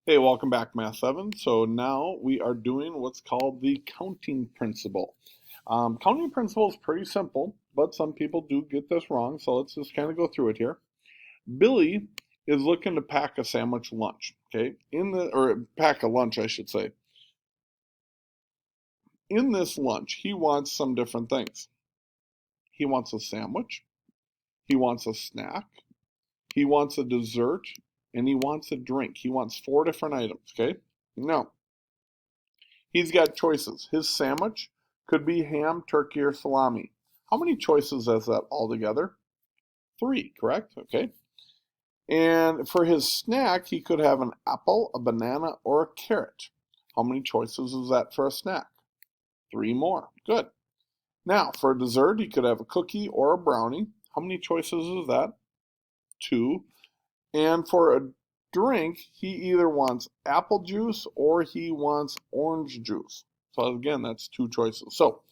Hey, welcome back, Math 7. So now we are doing what's called the counting principle. Counting principle is pretty simple, but some people do get this wrong, so let's just kind of go through it here. Billy is looking to pack a sandwich lunch, okay? Or pack a lunch, I should say. In this lunch, he wants some different things. He wants a sandwich, he wants a snack, he wants a dessert, and he wants a drink. He wants four different items, okay? Now, he's got choices. His sandwich could be ham, turkey, or salami. How many choices is that altogether? Three, correct? Okay. And for his snack, he could have an apple, a banana, or a carrot. How many choices is that for a snack? Three more. Good. Now, for a dessert, he could have a cookie or a brownie. How many choices is that? Two. And for a drink, he either wants apple juice or he wants orange juice. So again, that's two choices. So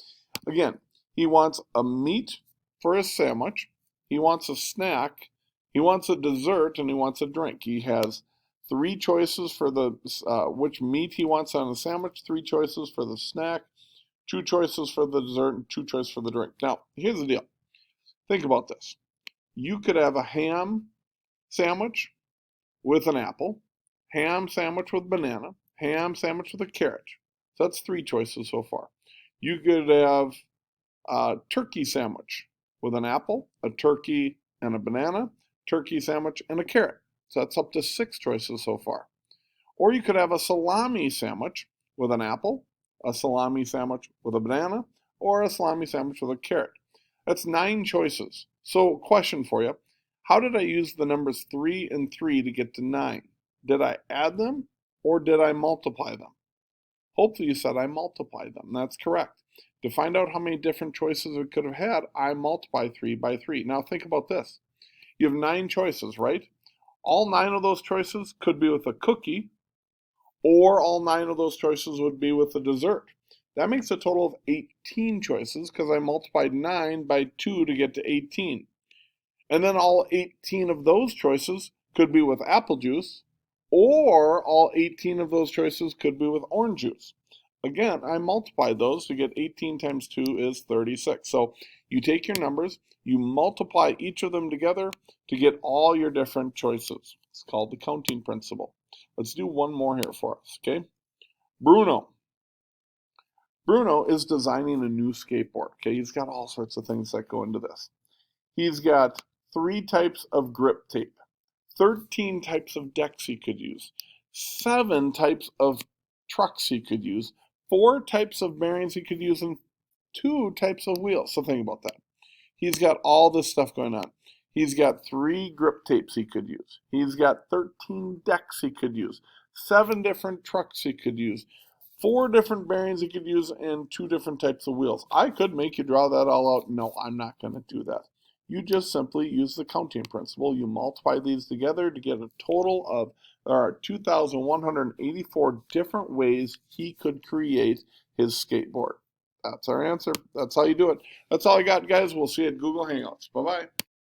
again, he wants a meat for his sandwich, he wants a snack, he wants a dessert, and he wants a drink. He has three choices for the which meat he wants on the sandwich, three choices for the snack, two choices for the dessert, and two choices for the drink. Now, here's the deal. Think about this. You could have a ham sandwich with an apple, ham sandwich with banana, ham sandwich with a carrot. So that's three choices so far. You could have a turkey sandwich with an apple, a turkey and a banana, turkey sandwich and a carrot. So that's up to six choices so far. Or you could have a salami sandwich with an apple, a salami sandwich with a banana, or a salami sandwich with a carrot. That's nine choices. So, question for you. How did I use the numbers 3 and 3 to get to 9? Did I add them or did I multiply them? Hopefully you said I multiplied them. That's correct. To find out how many different choices we could have had, I multiply 3 by 3. Now think about this. You have nine choices, right? All nine of those choices could be with a cookie, or all nine of those choices would be with a dessert. That makes a total of 18 choices because I multiplied 9 by 2 to get to 18. And then all 18 of those choices could be with apple juice, or all 18 of those choices could be with orange juice. Again, I multiplied those to get 18 times 2 is 36. So you take your numbers, you multiply each of them together to get all your different choices. It's called the counting principle. Let's do one more here for us, okay? Bruno. Bruno is designing a new skateboard, okay? He's got all sorts of things that go into this. He's got three types of grip tape, 13 types of decks he could use, seven types of trucks he could use, four types of bearings he could use, and two types of wheels. So think about that. He's got all this stuff going on. He's got three grip tapes he could use. He's got 13 decks he could use, seven different trucks he could use, four different bearings he could use, and two different types of wheels. I could make you draw that all out. No, I'm not going to do that. You just simply use the counting principle. You multiply these together to get a total of, there are 2,184 different ways he could create his skateboard. That's our answer. That's how you do it. That's all I got, guys. We'll see you at Google Hangouts. Bye bye.